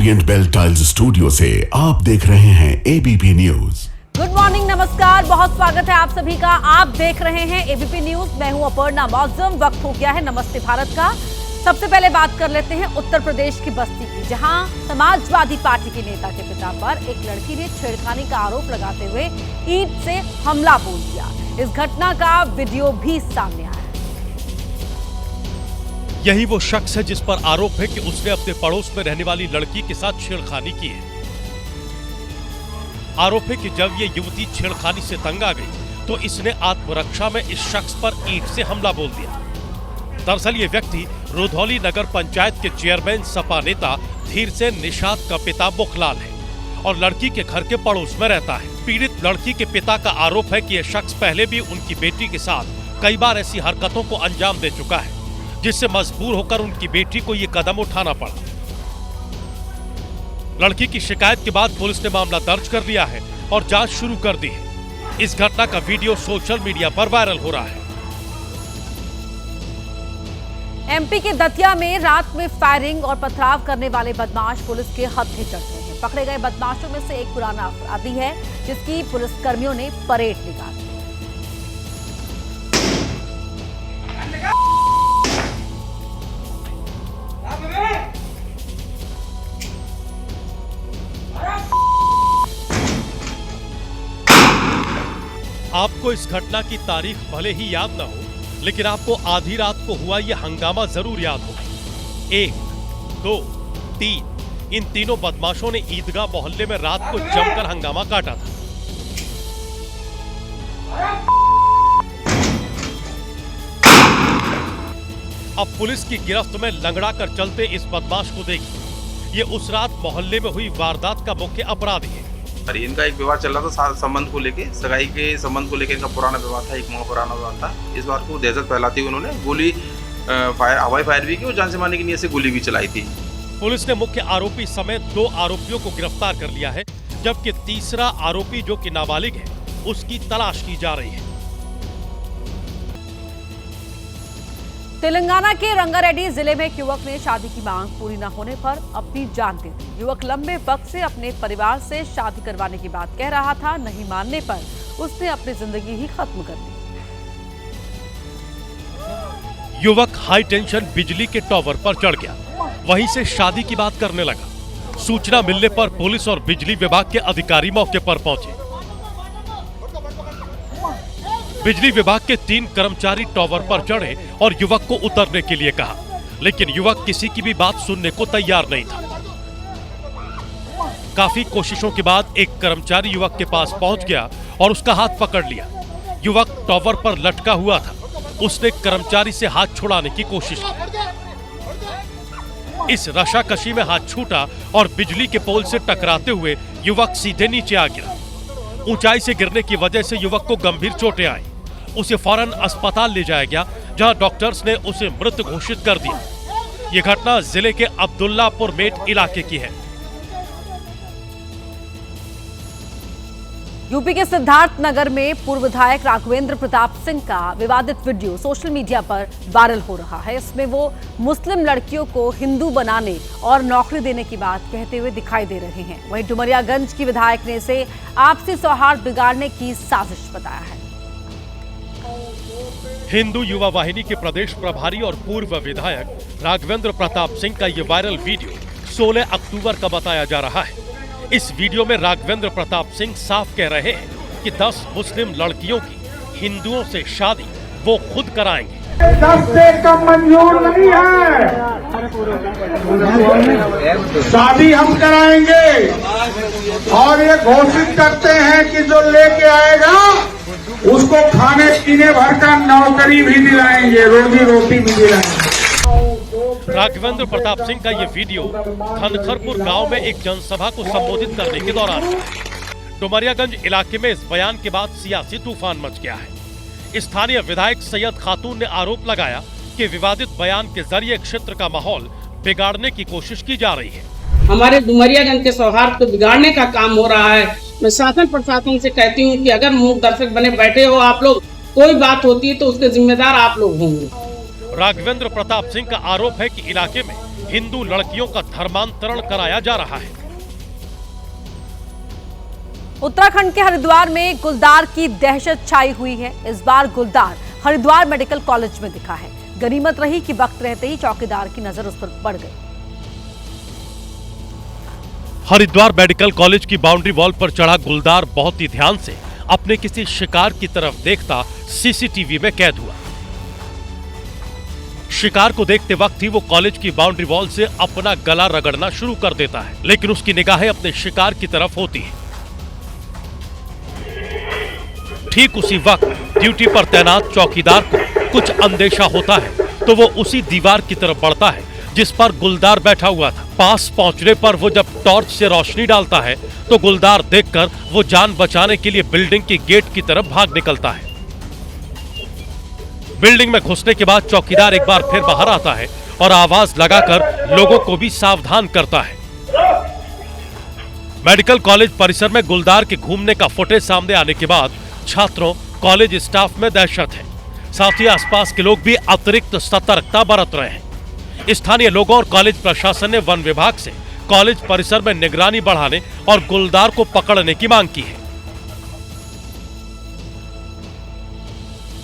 Orient bell tiles studio से आप देख रहे हैं एबीपी न्यूज। गुड मॉर्निंग, नमस्कार, बहुत स्वागत है आप सभी का। आप देख रहे हैं एबीपी न्यूज। मैं हूं अपर्णा मौजम। वक्त हो गया है नमस्ते भारत का। सबसे पहले बात कर लेते हैं उत्तर प्रदेश की बस्ती की, जहां समाजवादी पार्टी के नेता के पिता पर एक लड़की ने छेड़खानी का आरोप लगाते हुए ईंट से हमला बोल दिया। इस घटना का वीडियो भी सामने आया। यही वो शख्स है जिस पर आरोप है कि उसने अपने पड़ोस में रहने वाली लड़की के साथ छेड़खानी की है। आरोप है कि जब ये युवती छेड़खानी से तंग आ गई तो इसने आत्मरक्षा में इस शख्स पर ईंट से हमला बोल दिया। दरअसल ये व्यक्ति रुधौली नगर पंचायत के चेयरमैन सपा नेता धीर से निषाद का पिता मुखलाल है और लड़की के घर के पड़ोस में रहता है। पीड़ित लड़की के पिता का आरोप है कि यह शख्स पहले भी उनकी बेटी के साथ कई बार ऐसी हरकतों को अंजाम दे चुका है, जिससे मजबूर होकर उनकी बेटी को ये कदम उठाना पड़ा। लड़की की शिकायत के बाद पुलिस ने मामला दर्ज कर लिया है और जांच शुरू कर दी है। इस घटना का वीडियो सोशल मीडिया पर वायरल हो रहा है। एमपी के दतिया में रात में फायरिंग और पथराव करने वाले बदमाश पुलिस के हत्थे चढ़ गए हैं। पकड़े गए बदमाशों में से एक पुराना अपराधी है, जिसकी पुलिसकर्मियों ने परेड निकाली। आपको इस घटना की तारीख भले ही याद न हो, लेकिन आपको आधी रात को हुआ यह हंगामा जरूर याद होगा। 1, 2, 3 इन तीनों बदमाशों ने ईदगाह मोहल्ले में रात को जमकर हंगामा काटा था। अब पुलिस की गिरफ्त में लंगड़ा कर चलते इस बदमाश को देखिए। ये उस रात मोहल्ले में हुई वारदात का मुख्य अपराधी है। इनका एक विवाद चल रहा था संबंध को लेके, सगाई के संबंध को लेकर इनका पुराना विवाद था, एक माह पुराना विवाद था। इस बार को दहशत फैलाती हुई उन्होंने गोली हवाई फायर भी की और जान से मारने की नीयत से गोली भी चलाई थी। पुलिस ने मुख्य आरोपी समेत 2 आरोपियों को गिरफ्तार कर लिया है, जबकि तीसरा आरोपी जो कि नाबालिग है उसकी तलाश की जा रही है। तेलंगाना के रंगारेड्डी जिले में एक युवक ने शादी की मांग पूरी न होने पर अपनी जान दे दी। युवक लंबे वक्त से अपने परिवार से शादी करवाने की बात कह रहा था। नहीं मानने पर उसने अपनी जिंदगी ही खत्म कर दी। युवक हाई टेंशन बिजली के टावर पर चढ़ गया, वहीं से शादी की बात करने लगा। सूचना मिलने पर पुलिस और बिजली विभाग के अधिकारी मौके पर पहुंचे। बिजली विभाग के 3 कर्मचारी टावर पर चढ़े और युवक को उतरने के लिए कहा, लेकिन युवक किसी की भी बात सुनने को तैयार नहीं था। काफी कोशिशों के बाद एक कर्मचारी युवक के पास पहुंच गया और उसका हाथ पकड़ लिया। युवक टावर पर लटका हुआ था। उसने कर्मचारी से हाथ छुड़ाने की कोशिश की। इस रशाकशी में हाथ छूटा और बिजली के पोल से टकराते हुए युवक सीधे नीचे आ गिरा। ऊंचाई से गिरने की वजह से युवक को गंभीर चोटें आई। उसे फौरन अस्पताल ले जाया गया, जहां डॉक्टर्स ने उसे मृत घोषित कर दिया। यह घटना जिले के अब्दुल्लापुर मेट इलाके की है। यूपी के सिद्धार्थ नगर में पूर्व विधायक राघवेंद्र प्रताप सिंह का विवादित वीडियो सोशल मीडिया पर वायरल हो रहा है। इसमें वो मुस्लिम लड़कियों को हिंदू बनाने और नौकरी देने की बात कहते हुए दिखाई दे रहे हैं। वहीं डुमरियागंज की विधायक ने इसे आपसी सौहार्द बिगाड़ने की साजिश बताया है। हिंदू युवा वाहिनी के प्रदेश प्रभारी और पूर्व विधायक राघवेंद्र प्रताप सिंह का ये वायरल वीडियो 16 अक्टूबर का बताया जा रहा है। इस वीडियो में राघवेंद्र प्रताप सिंह साफ कह रहे हैं कि 10 मुस्लिम लड़कियों की हिंदुओं से शादी वो खुद कराएंगे। 10 से कम मंजूर नहीं है, शादी हम कराएंगे और ये घोषित करते हैं कि जो लेके आएगा उसको खाने पीने भर का नौकरी भी दिलाएंगे, रोजी रोटी भी दिलाएंगे। राघवेंद्र प्रताप सिंह का ये वीडियो धनखरपुर गांव में एक जनसभा को संबोधित करने के दौरान डुमरियागंज इलाके में इस बयान के बाद सियासी तूफान मच गया है। स्थानीय विधायक सैयद खातून ने आरोप लगाया कि विवादित बयान के जरिए क्षेत्र का माहौल बिगाड़ने की कोशिश की जा रही है। हमारे डुमरियागंज के सौहार्द को बिगाड़ने का काम हो रहा है। मैं शासन प्रशासन से कहती हूँ कि अगर मूक दर्शक बने बैठे हो आप लोग, कोई बात होती है तो उसके जिम्मेदार आप लोग होंगे। राघवेंद्र प्रताप सिंह का आरोप है कि इलाके में हिंदू लड़कियों का धर्मांतरण कराया जा रहा है। उत्तराखंड के हरिद्वार में गुलदार की दहशत छाई हुई है। इस बार गुलदार हरिद्वार मेडिकल कॉलेज में दिखा है। गनीमत रही कि वक्त रहते ही चौकीदार की नजर उस पर पड़ गई। हरिद्वार मेडिकल कॉलेज की बाउंड्री वॉल पर चढ़ा गुलदार बहुत ही ध्यान से अपने किसी शिकार की तरफ देखता सीसीटीवी में कैद हुआ। शिकार को देखते वक्त ही वो कॉलेज की बाउंड्री वॉल से अपना गला रगड़ना शुरू कर देता है, लेकिन उसकी निगाहें अपने शिकार की तरफ होती है। ठीक उसी वक्त ड्यूटी पर तैनात चौकीदार को कुछ अंदेशा होता है तो वो उसी दीवार की तरफ बढ़ता है जिस पर गुलदार बैठा हुआ था। पास पहुंचने पर वो जब टॉर्च से रोशनी डालता है तो गुलदार देखकर वो जान बचाने के लिए बिल्डिंग की गेट की तरफ भाग निकलता है। बिल्डिंग में घुसने के बाद चौकीदार एक बार फिर बाहर आता है और आवाज लगाकर लोगों को भी सावधान करता है। मेडिकल कॉलेज परिसर में गुलदार के घूमने का फुटेज सामने आने के बाद छात्रों, कॉलेज स्टाफ में दहशत है। साथ ही आसपास के लोग भी अतिरिक्त सतर्कता बरत रहे हैं। स्थानीय लोगों और कॉलेज प्रशासन ने वन विभाग से कॉलेज परिसर में निगरानी बढ़ाने और गुलदार को पकड़ने की मांग की है।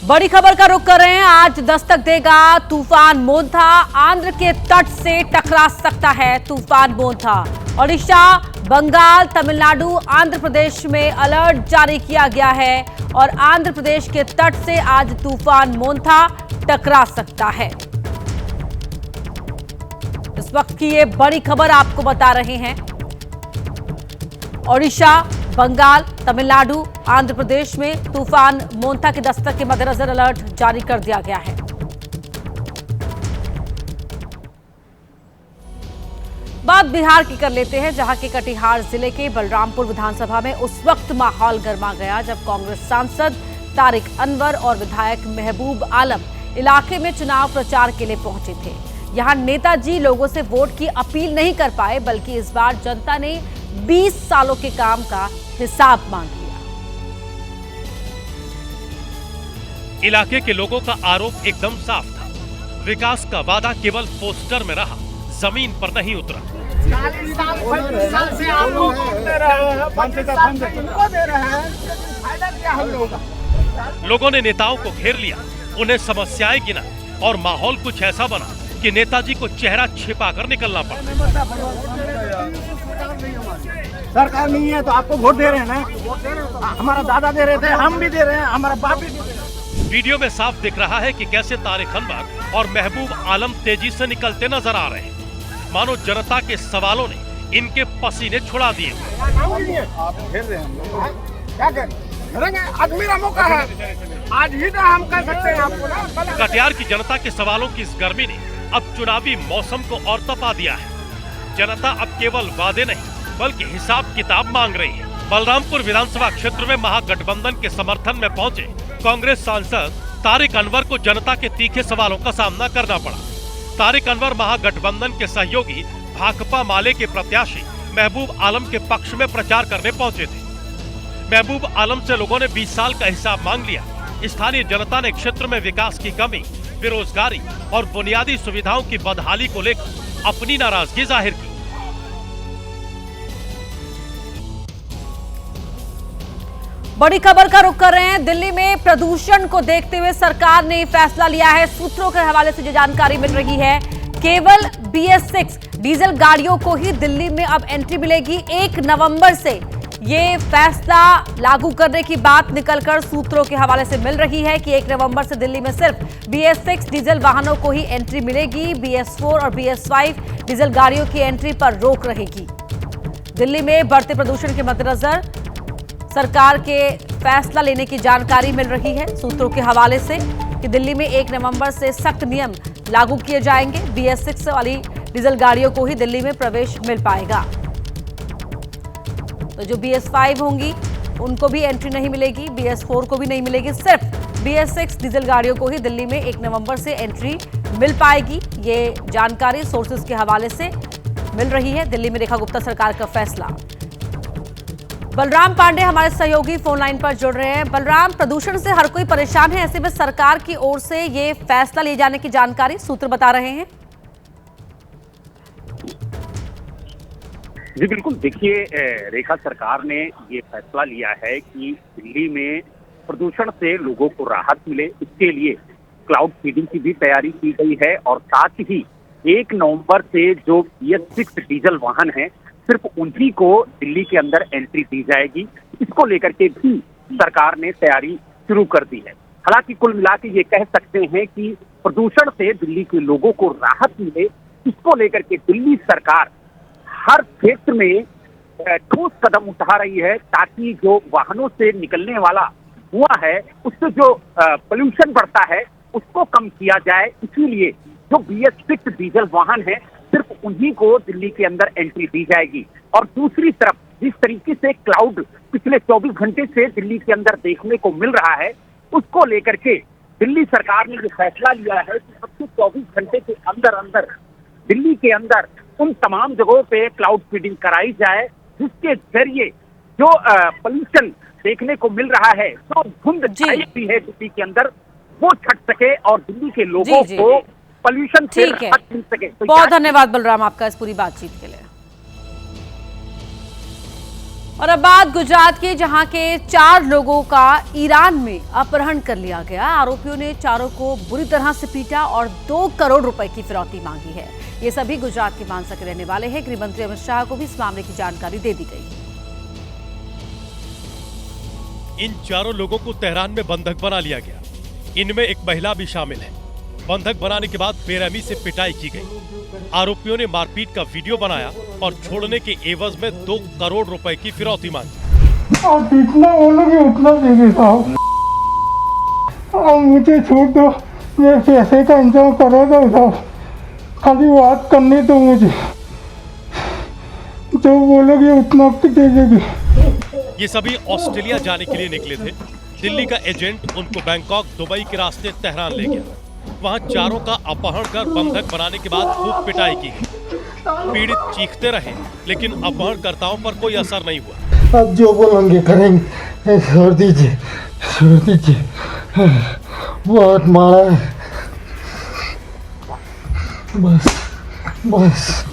बड़ी खबर का रुख कर रहे हैं। आज दस्तक देगा तूफान मोंथा। आंध्र के तट से टकरा सकता है तूफान मोंथा। ओडिशा, बंगाल, तमिलनाडु, आंध्र प्रदेश में अलर्ट जारी किया गया है और आंध्र प्रदेश के तट से आज तूफान मोंथा टकरा सकता है। इस वक्त की ये बड़ी खबर आपको बता रहे हैं। ओडिशा, बंगाल, तमिलनाडु, आंध्र प्रदेश में तूफान मोंथा के दस्तक के मद्देनजर अलर्ट जारी कर दिया गया है। बात बिहार की कर लेते हैं, जहां के कटिहार जिले के बलरामपुर विधानसभा में उस वक्त माहौल गर्मा गया जब कांग्रेस सांसद तारिक अनवर और विधायक महबूब आलम इलाके में चुनाव प्रचार के लिए पहुंचे थे। यहां नेताजी लोगों से वोट की अपील नहीं कर पाए, बल्कि इस बार जनता ने 20 सालों के काम का हिसाब मांग लिया। इलाके के लोगों का आरोप एकदम साफ था। विकास का वादा केवल पोस्टर में रहा, जमीन पर नहीं उतरा। 40 साल से आप लोग दे रहे हैं, 25 साल से इनको दे रहे हैं, फायदा क्या हम लोगों का? लोगों ने नेताओं को घेर लिया, उन्हें समस्याएं गिना और माहौल कुछ ऐसा बना कि नेताजी को चेहरा छिपाकर निकलना पड़ा। सरकार नहीं है तो आपको वोट दे रहे हैं ना? हमारा दादा दे रहे थे, हम भी दे रहे हैं, हमारा बाप भी दे रहे हैं। वीडियो में साफ दिख रहा है कि कैसे तारिक अनवर और महबूब आलम तेजी से निकलते नजर आ रहे हैं, मानो जनता के सवालों ने इनके पसीने छुड़ा दिए। आप घेर रहे हैं हम लोग, क्या करें? आज मेरा मौका है, आज ही तो हम कह सकते हैं आपको ना। कटिहार की जनता के सवालों की इस गर्मी ने अब चुनावी मौसम को और तपा दिया है। जनता अब केवल वादे नहीं बल्कि हिसाब किताब मांग रही है। बलरामपुर विधानसभा क्षेत्र में महागठबंधन के समर्थन में पहुंचे कांग्रेस सांसद तारिक अनवर को जनता के तीखे सवालों का सामना करना पड़ा। तारिक अनवर महागठबंधन के सहयोगी भाकपा माले के प्रत्याशी महबूब आलम के पक्ष में प्रचार करने पहुंचे थे। महबूब आलम से लोगों ने 20 साल का हिसाब मांग लिया। स्थानीय जनता ने क्षेत्र में विकास की कमी, बेरोजगारी और बुनियादी सुविधाओं की बदहाली को लेकर अपनी नाराजगी जाहिर की। बड़ी खबर का रुख कर रहे हैं। दिल्ली में प्रदूषण को देखते हुए सरकार ने फैसला लिया है। सूत्रों के हवाले से जो जानकारी मिल रही है, केवल BS6 डीजल गाड़ियों को ही दिल्ली में अब एंट्री मिलेगी। 1 नवंबर से ये फैसला लागू करने की बात निकलकर सूत्रों के हवाले से मिल रही है कि 1 नवंबर से दिल्ली में सिर्फ BS6 डीजल वाहनों को ही एंट्री मिलेगी। BS4 और BS5 डीजल गाड़ियों की एंट्री पर रोक रहेगी। दिल्ली में बढ़ते प्रदूषण के मद्देनजर सरकार के फैसला लेने की जानकारी मिल रही है सूत्रों के हवाले से कि दिल्ली में 1 नवंबर से सख्त नियम लागू किए जाएंगे। BS6 वाली डीजल गाड़ियों को ही दिल्ली में प्रवेश मिल पाएगा। तो जो BS5 होंगी उनको भी एंट्री नहीं मिलेगी, BS4 को भी नहीं मिलेगी। सिर्फ BS6 डीजल गाड़ियों को ही दिल्ली में 1 नवंबर से एंट्री मिल पाएगी। ये जानकारी सोर्सेज के हवाले से मिल रही है। दिल्ली में रेखा गुप्ता सरकार का फैसला। बलराम पांडे हमारे सहयोगी फोन लाइन पर जुड़ रहे हैं। बलराम, प्रदूषण से हर कोई परेशान है, ऐसे में सरकार की ओर से ये फैसला लिए जाने की जानकारी सूत्र बता रहे हैं। जी बिल्कुल, देखिए रेखा, सरकार ने ये फैसला लिया है कि दिल्ली में प्रदूषण से लोगों को राहत मिले, इसके लिए क्लाउड सीडिंग की भी तैयारी की गई है और साथ ही 1 नवंबर से जो BS6 डीजल वाहन है सिर्फ उन्हीं को दिल्ली के अंदर एंट्री दी जाएगी। इसको लेकर के भी सरकार ने तैयारी शुरू कर दी है। हालांकि कुल मिला के ये कह सकते हैं कि प्रदूषण से दिल्ली के लोगों को राहत मिले, इसको लेकर के दिल्ली सरकार हर क्षेत्र में ठोस कदम उठा रही है ताकि जो वाहनों से निकलने वाला धुआं है, उससे जो पोल्यूशन बढ़ता है उसको कम किया जाए। इसीलिए जो BS6 डीजल वाहन है सिर्फ उन्हीं को दिल्ली के अंदर एंट्री दी जाएगी। और दूसरी तरफ जिस तरीके से क्लाउड पिछले 24 घंटे से दिल्ली के अंदर देखने को मिल रहा है, उसको लेकर के दिल्ली सरकार ने ये फैसला लिया है कि अब से 24 घंटे के अंदर अंदर दिल्ली के अंदर उन तमाम जगहों पे क्लाउड सीडिंग कराई जाए, जिसके जरिए जो पोल्यूशन देखने को मिल रहा है, जो धुंध छाई हुई है दिल्ली के अंदर, वो छट सके और दिल्ली के लोगों को पोल्यूशन से राहत मिल सके। तो बहुत धन्यवाद बलराम आपका इस पूरी बातचीत के लिए। और अब बात गुजरात के, जहां के 4 लोगों का ईरान में अपहरण कर लिया गया। आरोपियों ने चारों को बुरी तरह से पीटा और 2 करोड़ रुपए की फिरौती मांगी है। ये सभी गुजरात के मानसा के रहने वाले हैं। गृह मंत्री अमित शाह को भी इस मामले की जानकारी दे दी गई। इन चारों लोगों को तेहरान में बंधक बना लिया गया। इनमें एक महिला भी शामिल है। बंधक बनाने के बाद बेरहमी से पिटाई की गई। आरोपियों ने मारपीट का वीडियो बनाया और छोड़ने के एवज में 2 करोड़ रुपए की फिरौती मांगी। आप जितना बोलोगे उतना देंगे साहब। अब मुझे छोड़ दो, मैं पैसे का इंतजाम करा दो साहब, खाली बात करने दो मुझे, जो बोलोगे उतना दे देंगे। ये सभी ऑस्ट्रेलिया जाने के लिए निकले थे। दिल्ली का एजेंट उनको बैंकॉक, दुबई के रास्ते तेहरान ले गया। वहां चारों का अपहरण कर बंधक बनाने के बाद खूब पिटाई की। पीड़ित चीखते रहे, लेकिन अपहरणकर्ताओं पर कोई असर नहीं हुआ। अब जो बोलेंगे करेंगे, छोड़ दीजिए, छोड़ दीजिए, बहुत मारा है, बस बस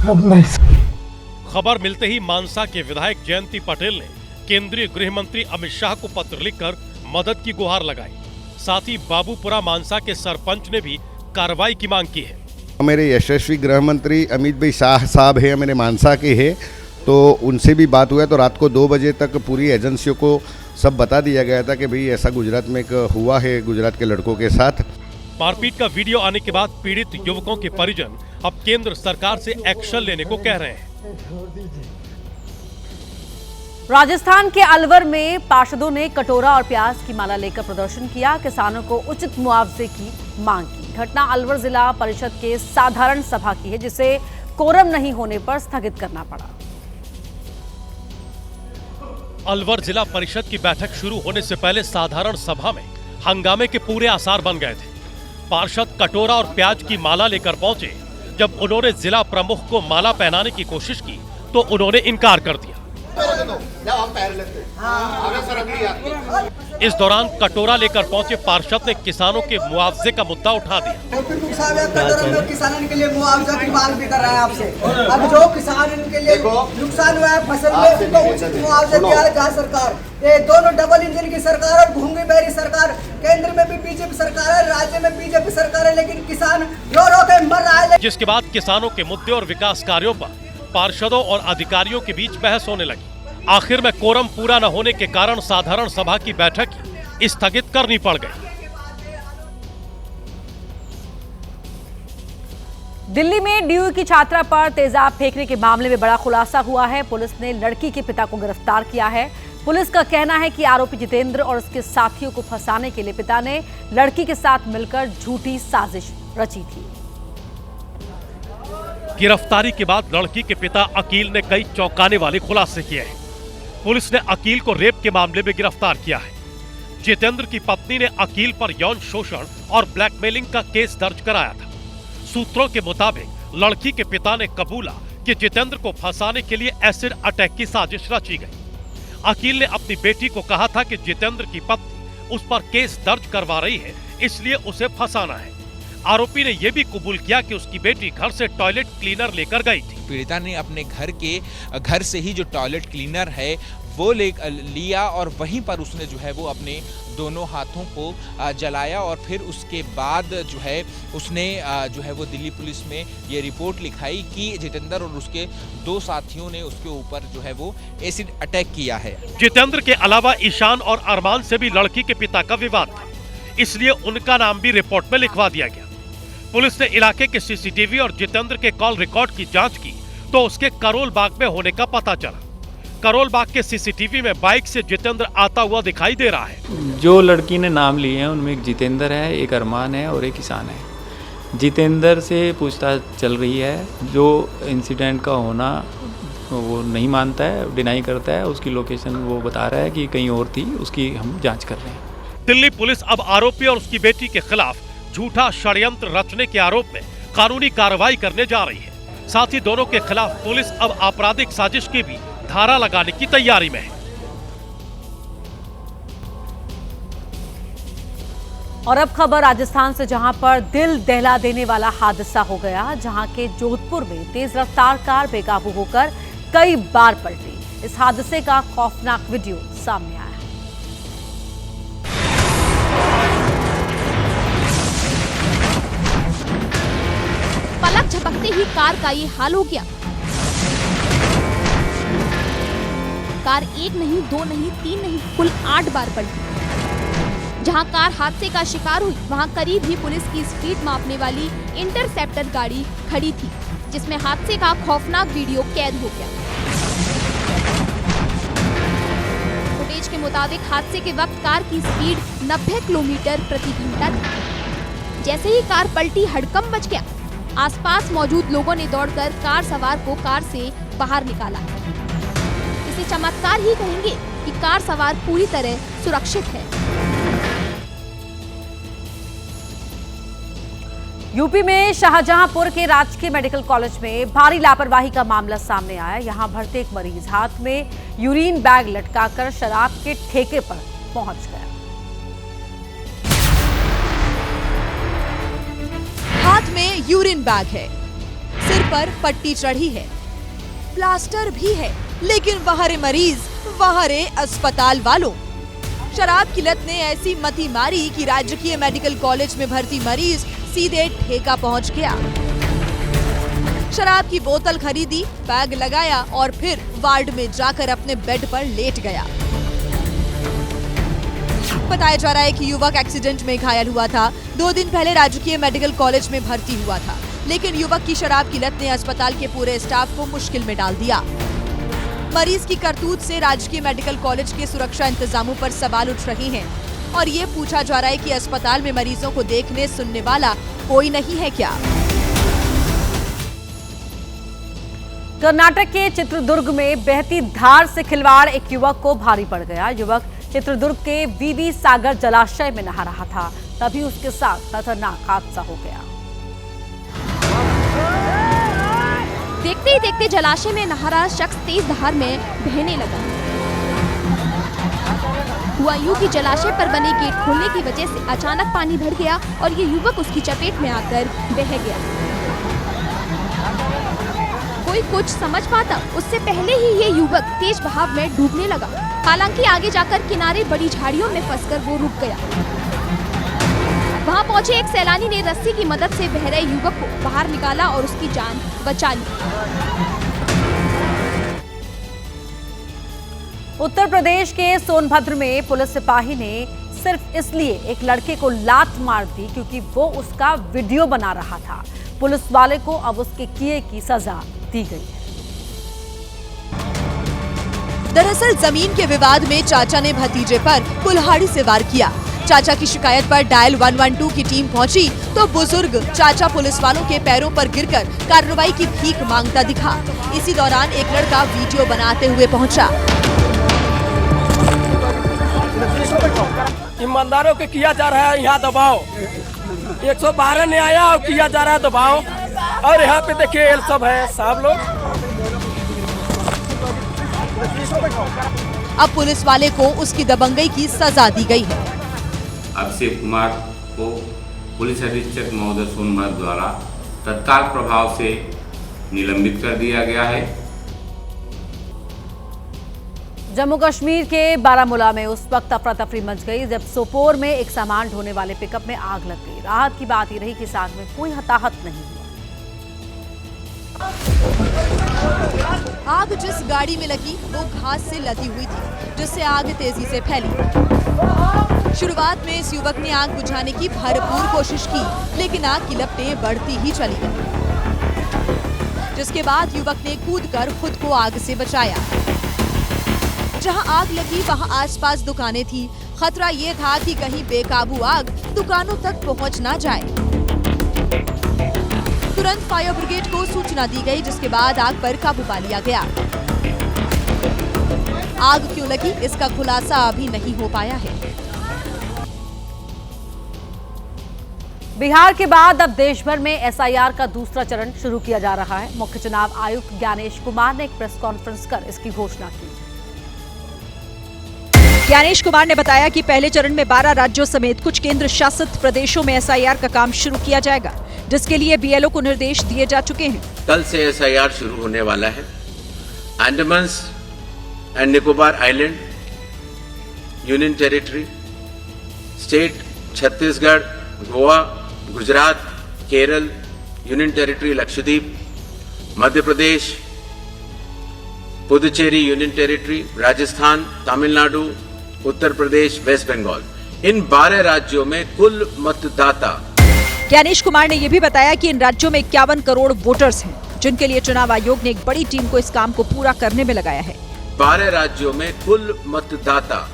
अब नहीं। खबर मिलते ही मानसा के विधायक जयंती पटेल ने केंद्रीय गृह मंत्री अमित शाह को पत्र लिखकर मदद की गुहार लगाई। साथ ही बाबूपुरा मानसा के सरपंच ने भी कार्रवाई की मांग की है। मेरे यशस्वी गृह मंत्री अमित भाई शाह साहब है, मेरे मानसा के हैं, तो उनसे भी बात हुआ। तो रात को 2 बजे तक पूरी एजेंसियों को सब बता दिया गया था कि भाई ऐसा गुजरात में हुआ है, गुजरात के लड़कों के साथ। मारपीट का वीडियो आने के बाद पीड़ित युवकों के परिजन अब केंद्र सरकार से एक्शन लेने को कह रहे हैं। राजस्थान के अलवर में पार्षदों ने कटोरा और प्याज की माला लेकर प्रदर्शन किया। किसानों को उचित मुआवजे की मांग की। घटना अलवर जिला परिषद के साधारण सभा की है, जिसे कोरम नहीं होने पर स्थगित करना पड़ा। अलवर जिला परिषद की बैठक शुरू होने से पहले साधारण सभा में हंगामे के पूरे आसार बन गए थे। पार्षद कटोरा और प्याज की माला लेकर पहुंचे। जब उन्होंने जिला प्रमुख को माला पहनाने की कोशिश की तो उन्होंने इनकार कर दिया। इस दौरान कटोरा लेकर पहुंचे पार्षद ने किसानों के मुआवजे का मुद्दा उठा दिया। किसानों के लिए मुआवजा की मांग भी कर रहे हैं आपसे। अब जो किसान इनके लिए नुकसान हुआ है फसल में, उनको उचित मुआवजा दिया है सरकार। ये दोनों डबल इंजन की सरकार और घूंगी बहरी सरकार, केंद्र में भी बीजेपी सरकार है, राज्य में बीजेपी सरकार है, लेकिन किसान रो रो के मर रहा है। जिसके बाद किसानों के मुद्दे और विकास कार्यों पर पार्षदों और अधिकारियों के बीच बहस होने लगी। आखिर में कोरम पूरा न होने के कारण साधारण सभा की बैठक स्थगित करनी पड़ गई। दिल्ली में डीयू की छात्रा पर तेजाब फेंकने के मामले में बड़ा खुलासा हुआ है। पुलिस ने लड़की के पिता को गिरफ्तार किया है। पुलिस का कहना है कि आरोपी जितेंद्र और उसके साथियों को फंसाने के लिए पिता ने लड़की के साथ मिलकर झूठी साजिश रची थी। गिरफ्तारी के बाद लड़की के पिता अकील ने कई चौंकाने वाले खुलासे किए हैं। पुलिस ने अकील को रेप के मामले में गिरफ्तार किया है। जितेंद्र की पत्नी ने अकील पर यौन शोषण और ब्लैकमेलिंग का केस दर्ज कराया था। सूत्रों के मुताबिक लड़की के पिता ने कबूला कि जितेंद्र को फंसाने के लिए एसिड अटैक की साजिश रची गई। अकील ने अपनी बेटी को कहा था कि जितेंद्र की पत्नी उस पर केस दर्ज करवा रही है, इसलिए उसे फंसाना है। आरोपी ने यह भी कबूल किया कि उसकी बेटी घर से टॉयलेट क्लीनर लेकर गई थी। पीड़िता ने अपने घर से ही जो टॉयलेट क्लीनर है वो लिया और वहीं पर उसने जो है वो अपने दोनों हाथों को जलाया और फिर उसके बाद जो है उसने जो है वो दिल्ली पुलिस में ये रिपोर्ट लिखाई कि जितेंद्र और उसके 2 साथियों ने उसके ऊपर जो है वो एसिड अटैक किया है। जितेंद्र के अलावा ईशान और अरमान से भी लड़की के पिता का विवाद था, इसलिए उनका नाम भी रिपोर्ट में लिखवा दिया गया। पुलिस ने इलाके के सीसीटीवी और जितेंद्र के कॉल रिकॉर्ड की जांच की तो उसके करोल बाग में होने का पता चला। करोल बाग के सीसीटीवी में बाइक से जितेंद्र आता हुआ दिखाई दे रहा है। जो लड़की ने नाम लिए हैं उनमें एक जितेंद्र है, एक अरमान है और एक ईशान है। जितेंद्र से पूछताछ चल रही है। जो इंसिडेंट का होना वो नहीं मानता है, डिनाई करता है। उसकी लोकेशन वो बता रहा है कि कहीं और थी, उसकी हम जांच कर रहे हैं। दिल्ली पुलिस अब आरोपी और उसकी बेटी के खिलाफ झूठा षड्यंत्र रचने के आरोप में कानूनी कार्रवाई करने जा रही है। साथ ही दोनों के खिलाफ पुलिस अब आपराधिक साजिश की भी धारा लगाने की तैयारी में है। और अब खबर राजस्थान से, जहां पर दिल दहला देने वाला हादसा हो गया, जहां के जोधपुर में तेज रफ्तार कार बेकाबू होकर कई बार पलटी। इस हादसे का खौफनाक वीडियो सामने आया। पलक झपकते ही कार का ये हाल हो गया। कार 1 नहीं, 2 नहीं, 3 नहीं, कुल 8 बार पलटी। जहां कार हादसे का शिकार हुई वहां करीब ही पुलिस की स्पीड मापने वाली इंटरसेप्टर गाड़ी खड़ी थी, जिसमें हादसे का खौफनाक वीडियो कैद हो गया। फुटेज के मुताबिक हादसे के वक्त कार की स्पीड 90 किलोमीटर प्रति घंटा थी। जैसे ही कार पलटी, हड़कंप मच गया। आसपास मौजूद लोगों ने दौड़कर कार सवार को कार से बाहर निकाला। इसे चमत्कार ही कहेंगे कि कार सवार पूरी तरह सुरक्षित है। यूपी में शाहजहांपुर के राजकीय मेडिकल कॉलेज में भारी लापरवाही का मामला सामने आया। यहां भर्ती एक मरीज हाथ में यूरिन बैग लटकाकर शराब के ठेके पर पहुंच गया। हाथ में यूरिन बैग है, सिर पर पट्टी चढ़ी है, प्लास्टर भी है, लेकिन वहाँ रे मरीज, वहाँ रे अस्पताल वालों। शराब की लत ने ऐसी मती मारी कि राजकीय मेडिकल कॉलेज में भर्ती मरीज सीधे ठेका पहुंच गया। शराब की बोतल खरीदी, बैग लगाया और फिर वार्ड में जाकर अपने बेड पर लेट गया। बताया जा रहा है कि युवक एक्सीडेंट में घायल हुआ था। 2 दिन पहले राजकीय मेडिकल कॉलेज में भर्ती हुआ था, लेकिन युवक की शराब की लत ने अस्पताल के पूरे स्टाफ को मुश्किल में डाल दिया। मरीज की करतूत से राजकीय मेडिकल कॉलेज के सुरक्षा इंतजामों पर सवाल उठ रहे हैं और ये पूछा जा रहा है कि अस्पताल में मरीजों को देखने सुनने वाला कोई नहीं है क्या? कर्नाटक के चित्रदुर्ग में बहती धार से खिलवाड़ एक युवक को भारी पड़ गया। युवक चित्रदुर्ग के वीवी सागर जलाशय में नहा रहा था, तभी उसके साथ खतरनाक हादसा हो गया। देखते ही देखते जलाशय में नहा रहा शख्स तेज धार में बहने लगा। हुआ यूं कि जलाशय पर बने गेट खोलने की वजह से अचानक पानी भर गया और ये युवक उसकी चपेट में आकर बह गया। कोई कुछ समझ पाता उससे पहले ही ये युवक तेज बहाव में डूबने लगा। हालांकि आगे जाकर किनारे बड़ी झाड़ियों में फंसकर वो रुक गया। वहां पहुंचे एक सैलानी ने रस्सी की मदद से बह रहे युवक को बाहर निकाला और उसकी जान बचा ली। उत्तर प्रदेश के सोनभद्र में पुलिस सिपाही ने सिर्फ इसलिए एक लड़के को लात मार दी क्योंकि वो उसका वीडियो बना रहा था। पुलिस वाले को अब उसके किए की सजा दी गई है। दरअसल जमीन के विवाद में चाचा ने भतीजे पर कुल्हाड़ी से वार किया। चाचा की शिकायत पर डायल 112 की टीम पहुंची तो बुजुर्ग चाचा पुलिस वालों के पैरों पर गिरकर कार्रवाई की भीख मांगता दिखा। इसी दौरान एक लड़का वीडियो बनाते हुए पहुंचा। ईमानदारों के किया जा रहा है यहाँ दबाव। 112 ने आया और किया जा रहा है दबाव। और यहाँ पे देखिए सब है साहब लोग। अब पुलिस वाले को उसकी दबंगई की सजा दी गई है। अभिषेक कुमार को पुलिस अधीक्षक महोदय सोनभद्र द्वारा तत्काल प्रभाव से निलंबित कर दिया गया है। जम्मू कश्मीर के बारामूला में उस वक्त अफरा तफरी मच गई जब सोपोर में एक सामान ढोने वाले पिकअप में आग लग गई। राहत की बात ये रही कि इस आग में कोई हताहत नहीं हुआ। आग जिस गाड़ी में लगी वो घास से लदी हुई थी, जिससे आग तेजी से फैली। शुरुआत में इस युवक ने आग बुझाने की भरपूर कोशिश की, लेकिन आग की लपटें बढ़ती ही चली गई, जिसके बाद युवक ने कूदकर खुद को आग से बचाया। जहां आग लगी वहां आसपास दुकानें थी। खतरा ये था कि कहीं बेकाबू आग दुकानों तक पहुंच ना जाए। तुरंत फायर ब्रिगेड को सूचना दी गई, जिसके बाद आग पर काबू पा लिया गया। आग क्यों लगी इसका खुलासा अभी नहीं हो पाया है। बिहार के बाद अब देश भर में एसआईआर का दूसरा चरण शुरू किया जा रहा है। मुख्य चुनाव आयुक्त ज्ञानेश कुमार ने एक प्रेस कॉन्फ्रेंस कर इसकी घोषणा की। ज्ञानेश कुमार ने बताया कि पहले चरण में 12 राज्यों समेत कुछ केंद्र शासित प्रदेशों में एसआईआर का काम शुरू किया जाएगा, जिसके लिए बीएलओ को निर्देश दिए जा चुके हैं। कल से एसआईआर शुरू होने वाला है। Andaman and Nicobar island, union territory, state Chhattisgarh, Goa, Gujarat, Kerala, union territory Lakshadweep, Madhya Pradesh, Puducherry union territory, Rajasthan, Tamil Nadu, Uttar Pradesh, west Bengal, इन 12 राज्यों में कुल मतदाता। ज्ञानेश कुमार ने यह भी बताया कि इन राज्यों में 51 करोड़ वोटर्स हैं, जिनके लिए चुनाव आयोग ने एक बड़ी टीम को इस काम को पूरा करने में लगाया है। 12 राज्यों में कुल मतदाता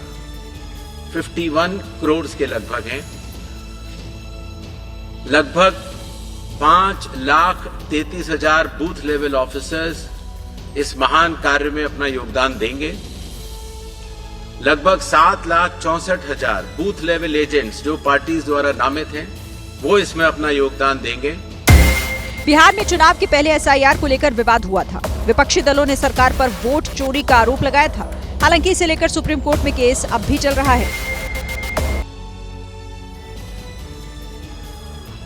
51 करोड़ के लगभग हैं। लगभग 5,33,000 बूथ लेवल ऑफिसर्स इस महान कार्य में अपना योगदान देंगे। लगभग 7,64,000 बूथ लेवल एजेंट्स जो पार्टीज द्वारा नामित हैं, वो इसमें अपना योगदान देंगे। बिहार में चुनाव के पहले एसआईआर को लेकर विवाद हुआ था। विपक्षी दलों ने सरकार पर वोट चोरी का आरोप लगाया था। हालांकि इसे लेकर सुप्रीम कोर्ट में केस अब भी चल रहा है।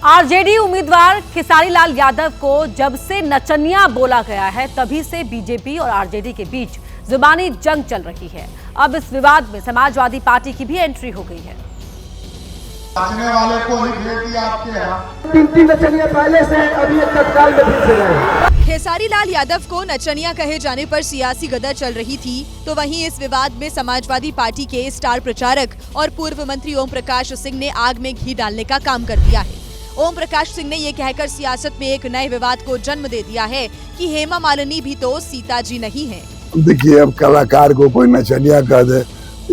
आरजेडी उम्मीदवार खेसारी लाल यादव को जब से नचनिया बोला गया है, तभी से बीजेपी और आरजेडी के बीच जुबानी जंग चल रही है। अब इस विवाद में समाजवादी पार्टी की भी एंट्री हो गई है। वाले को ही भेज दिया आपके यहाँ। 3 नचनिया पहले से अभी तत्काल में फिर से गए। खेसारी लाल यादव को नचनिया कहे जाने पर सियासी गदर चल रही थी, तो वहीं इस विवाद में समाजवादी पार्टी के स्टार प्रचारक और पूर्व मंत्री ओम प्रकाश सिंह ने आग में घी डालने का काम कर दिया है। ओम प्रकाश सिंह ने ये कहकर सियासत में एक नए विवाद को जन्म दे दिया है कि हेमा मालिनी भी तो सीता जी नहीं है। देखिए, अब कलाकार को कोई नचनिया कह दे,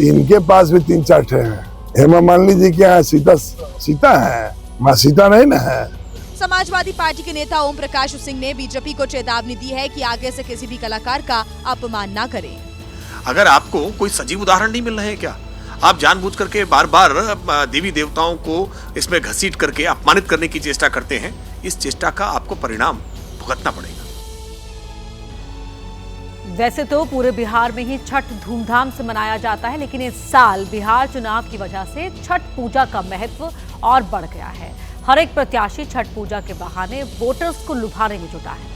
इनके पास भी 3-4 ठे हैं। हेमा मालिनी जी क्या है? सीता है, माँ सीता नहीं ना है। समाजवादी पार्टी के नेता ओम प्रकाश सिंह ने बीजेपी को चेतावनी दी है कि आगे से किसी भी कलाकार का अपमान न करें। अगर आपको कोई सजीव उदाहरण नहीं मिल रहे हैं क्या? आप जानबूझ करके बार बार देवी देवताओं को इसमें घसीट करके अपमानित करने की चेष्टा करते हैं। इस चेष्टा का आपको परिणाम भुगतना पड़ेगा। वैसे तो पूरे बिहार में ही छठ धूमधाम से मनाया जाता है, लेकिन इस साल बिहार चुनाव की वजह से छठ पूजा का महत्व और बढ़ गया है। हर एक प्रत्याशी छठ पूजा के बहाने वोटर्स को लुभाने में जुटा है।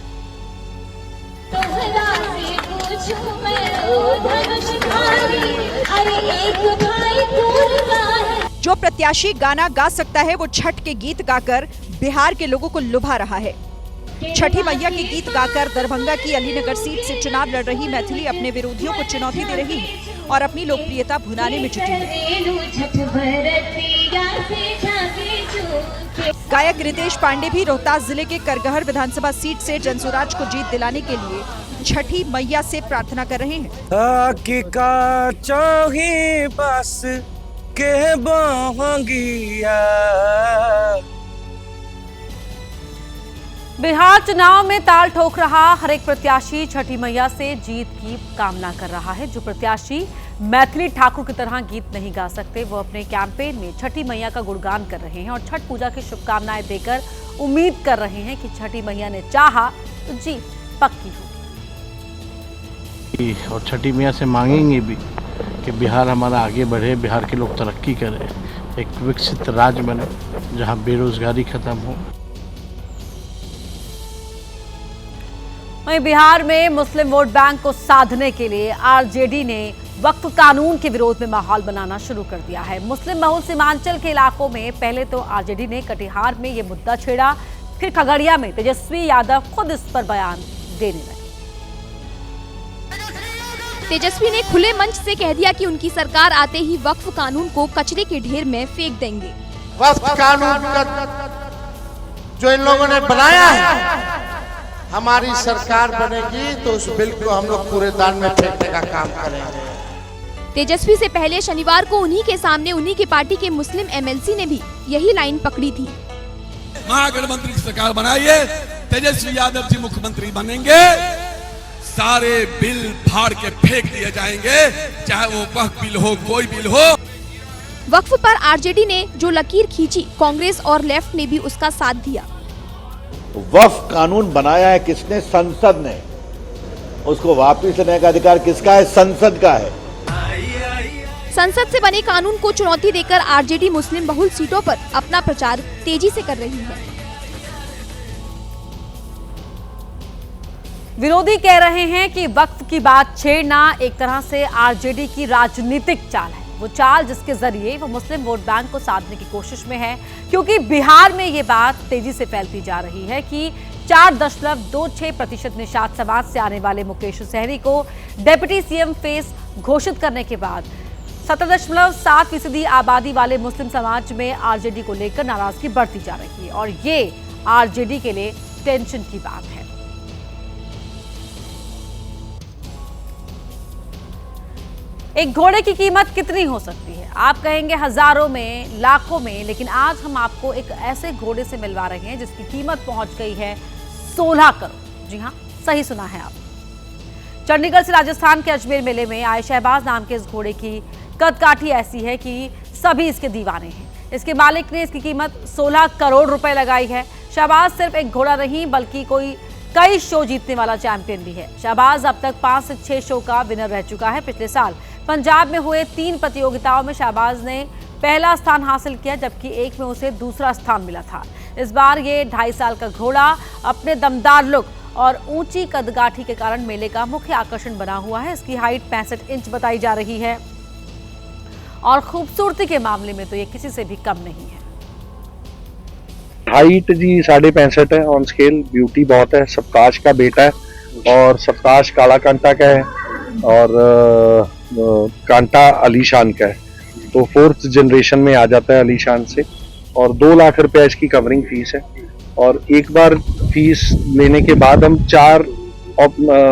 जो प्रत्याशी गाना गा सकता है वो छठ के गीत गाकर बिहार के लोगों को लुभा रहा है। छठी मैया के गीत गाकर दरभंगा की अलीनगर सीट से चुनाव लड़ रही मैथिली अपने विरोधियों को चुनौती दे रही है और अपनी लोकप्रियता भुनाने में जुटी है। गायक रितेश पांडे भी रोहतास जिले के करगहर विधानसभा सीट से जनसुराज को जीत दिलाने के लिए छठी मैया से प्रार्थना कर रहे हैं। बिहार चुनाव में ताल ठोक रहा हर एक प्रत्याशी छठी मैया से जीत की कामना कर रहा है। जो प्रत्याशी मैथिली ठाकुर की तरह गीत नहीं गा सकते, वो अपने कैंपेन में छठी मैया का गुणगान कर रहे हैं और छठ पूजा की शुभकामनाएं देकर उम्मीद कर रहे हैं कि छठी मैया ने चाहा तो जीत पक्की होगी। और छठी मैया से मांगेंगे भी कि बिहार हमारा आगे बढ़े, बिहार के लोग तरक्की करें, एक विकसित राज्य बने जहां बेरोजगारी खत्म हो। वहीं बिहार में मुस्लिम वोट बैंक को साधने के लिए आरजेडी ने वक्फ कानून के विरोध में माहौल बनाना शुरू कर दिया है। मुस्लिम बहुल सीमांचल के इलाकों में पहले तो आरजेडी ने कटिहार में ये मुद्दा छेड़ा, फिर खगड़िया में तेजस्वी यादव खुद इस पर बयान देने लगे। तेजस्वी ने खुले मंच से कह दिया कि उनकी सरकार आते ही वक्फ कानून को कचरे के ढेर में फेंक देंगे। वक्फ कानून का जो इन लोगों ने बनाया है, हमारी सरकार बनेगी तो उस बिल को हम लोग कूड़ेदान में फेंकने का काम करेंगे। तेजस्वी से पहले शनिवार को उन्हीं के सामने उन्हीं की पार्टी के मुस्लिम एमएलसी ने भी यही लाइन पकड़ी थी। महागठबंधन की सरकार बनाइए, तेजस्वी यादव जी मुख्यमंत्री बनेंगे, सारे बिल फाड़ के फेंक दिए जाएंगे, चाहे वो वक्फ बिल हो, कोई बिल हो। वक्फ पर आरजेडी ने जो लकीर खींची, कांग्रेस और लेफ्ट ने भी उसका साथ दिया। वक्फ कानून बनाया है किसने? संसद ने। उसको वापस लेने का अधिकार किसका है? संसद का है। संसद से बने कानून को चुनौती देकर आरजेडी मुस्लिम बहुल सीटों पर अपना प्रचार तेजी से कर रही है। विरोधी कह रहे हैं कि वक्फ की बात छेड़ना एक तरह से आरजेडी की राजनीतिक चाल है, वो चाल जिसके जरिए वो मुस्लिम वोट बैंक को साधने की कोशिश में है, क्योंकि बिहार में ये बात तेजी से फैलती जा रही है कि 4.26% निषाद समाज से आने वाले मुकेश सहनी को डिप्टी सीएम फेस घोषित करने के बाद 17.7% आबादी वाले मुस्लिम समाज में आरजेडी को लेकर नाराजगी बढ़ती जा रही है और ये आरजेडी के लिए टेंशन की बात है। एक घोड़े की कीमत कितनी हो सकती है? आप कहेंगे हजारों में, लाखों में, लेकिन आज हम आपको एक ऐसे घोड़े से मिलवा रहे हैं जिसकी कीमत पहुंच गई है 16 करोड़। जी हां, सही सुना है आप। चंडीगढ़ से राजस्थान के अजमेर मेले में आए शहबाज नाम के इस घोड़े की कदकाठी ऐसी है कि सभी इसके दीवाने हैं। इसके मालिक ने इसकी कीमत 16 करोड़ रुपए लगाई है। शहबाज सिर्फ एक घोड़ा नहीं बल्कि कई शो जीतने वाला चैंपियन भी है। शहबाज अब तक 5 से 6 शो का विनर रह चुका है। पिछले साल पंजाब में हुए 3 प्रतियोगिताओं में शहबाज ने पहला स्थान हासिल किया, जबकि एक में उसे दूसरा स्थान मिला था। इस बार ये 2.5 साल का घोड़ा अपने दमदार लुक और ऊंची कदकाठी के कारण मेले का मुख्य आकर्षण बना हुआ है। इसकी हाइट 65 इंच बताई जा रही है और खूबसूरती के मामले में तो ये किसी से भी कम नहीं है। हाइट जी 65.5 है ऑन स्केल। ब्यूटी बहुत है। सप्ताश का बेटा है और सप्ताश काला कांटा का है और कांटा अलीशान का है, तो 4th जनरेशन में आ जाता है अलीशान से। और 2 लाख रुपया इसकी कवरिंग फीस है और एक बार फीस लेने के बाद हम 4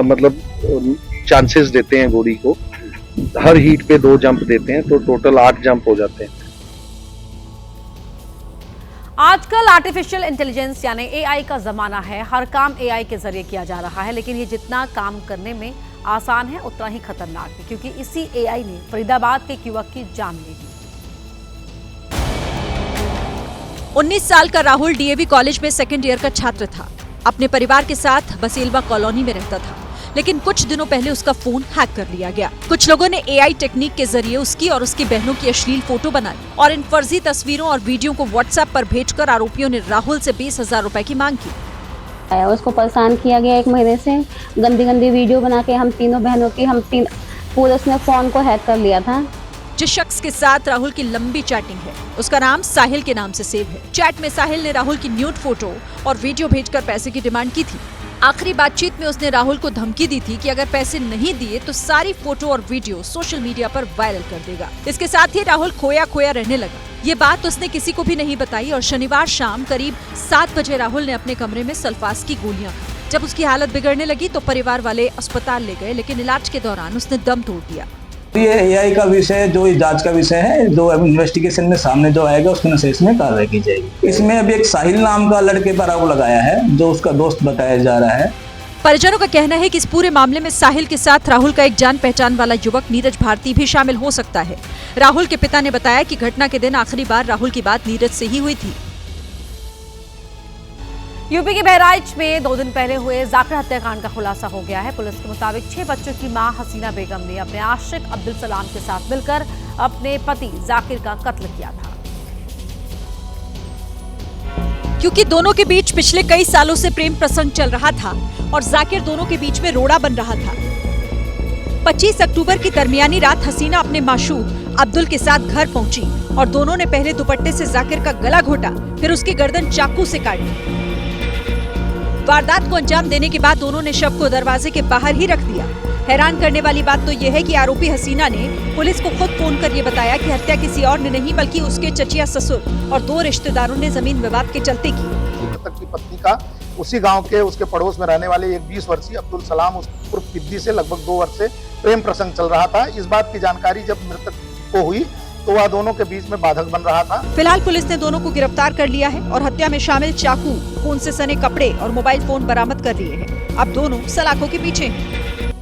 मतलब चांसेस देते हैं घोड़ी को। हर हीट पे 2 जंप देते हैं, तो टोटल 8 जंप हो जाते हैं। आजकल आर्टिफिशियल इंटेलिजेंस यानी एआई का जमाना है। हर काम एआई के जरिए किया जा रहा है, लेकिन ये जितना काम करने में आसान है उतना ही खतरनाक है, क्योंकि इसी एआई ने फरीदाबाद के एक युवक की जान ले ली। 19 साल का राहुल डीएवी कॉलेज में 2nd ईयर का छात्र था। अपने परिवार के साथ बसेलवा कॉलोनी में रहता था, लेकिन कुछ दिनों पहले उसका फोन हैक कर लिया गया। कुछ लोगों ने एआई टेक्निक के जरिए उसकी और उसकी बहनों की अश्लील फोटो बनाई और इन फर्जी तस्वीरों और वीडियो को व्हाट्सएप पर भेजकर आरोपियों ने राहुल से 20,000 रुपए की मांग की। उसको परेशान किया गया 1 महीने से। गंदी गंदी वीडियो बना के हम तीनों बहनों की पूरे उसने फोन को हैक कर लिया था। जिस शख्स के साथ राहुल की लंबी चैटिंग है उसका नाम साहिल के नाम से सेव है। चैट में साहिल ने राहुल की न्यूड फोटो और वीडियो भेजकर पैसे की डिमांड की थी। आखिरी बातचीत में उसने राहुल को धमकी दी थी कि अगर पैसे नहीं दिए तो सारी फोटो और वीडियो सोशल मीडिया पर वायरल कर देगा। इसके साथ ही राहुल खोया खोया रहने लगा। ये बात उसने किसी को भी नहीं बताई और शनिवार शाम करीब 7 बजे राहुल ने अपने कमरे में सल्फास की गोलियां खाई। जब उसकी हालत बिगड़ने लगी तो परिवार वाले अस्पताल ले गए, लेकिन इलाज के दौरान उसने दम तोड़ दिया। ये एआई का विषय जो इस जांच का विषय है, जो इन्वेस्टिगेशन में सामने जो आएगा उसके अनुसार में कार्रवाई की जाएगी। इसमें अभी एक साहिल नाम का लड़के पर आरोप लगाया है, जो उसका दोस्त बताया जा रहा है। परिजनों का कहना है कि इस पूरे मामले में साहिल के साथ राहुल का एक जान पहचान वाला युवक नीरज भारती भी शामिल हो सकता है। राहुल के पिता ने बताया कि घटना के दिन आखिरी बार राहुल की बात नीरज से ही हुई थी। यूपी के बहराइच में 2 दिन पहले हुए जाकिर हत्याकांड का खुलासा हो गया है। पुलिस के मुताबिक 6 बच्चों की मां हसीना बेगम ने अपने आशिक अब्दुल सलाम के साथ मिलकर अपने पति जाकिर का कत्ल किया था। क्योंकि दोनों के बीच पिछले कई सालों से प्रेम प्रसंग चल रहा था और जाकिर दोनों के बीच में रोड़ा बन रहा था। 25 अक्टूबर की दरमियानी रात हसीना अपने माशूक अब्दुल के साथ घर पहुंची और दोनों ने पहले दुपट्टे से जाकिर का गला घोटा, फिर उसकी गर्दन चाकू से काट दी। वारदात को अंजाम देने के बाद दोनों ने शव को दरवाजे के बाहर ही रख दिया। हैरान करने वाली बात तो यह है कि आरोपी हसीना ने पुलिस को खुद फोन कर ये बताया कि हत्या किसी और ने नहीं बल्कि उसके चचिया ससुर और 2 रिश्तेदारों ने जमीन विवाद के चलते की। मृतक की पत्नी का उसी गांव के उसके पड़ोस में रहने वाले एक 20 वर्षीय अब्दुल सलाम उर्फ पिद्दी से लगभग 2 वर्ष से प्रेम प्रसंग चल रहा था। इस बात की जानकारी जब मृतक को हुई तो वह दोनों के बीच में बाधक बन रहा था। फिलहाल पुलिस ने दोनों को गिरफ्तार कर लिया है और हत्या में शामिल चाकू, खून से सने कपड़े और मोबाइल फोन बरामद कर लिए हैं। अब दोनों सलाखों के पीछे हैं।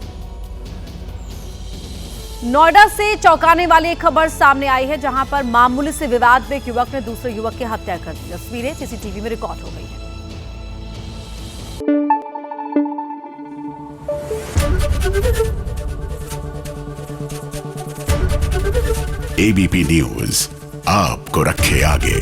नोएडा से चौंकाने वाली एक खबर सामने आई है, जहां पर मामूली से विवाद में एक युवक ने दूसरे युवक की हत्या कर दी। तस्वीरें सीसीटीवी में रिकॉर्ड हो गई है। एबीपी न्यूज आपको रखे आगे।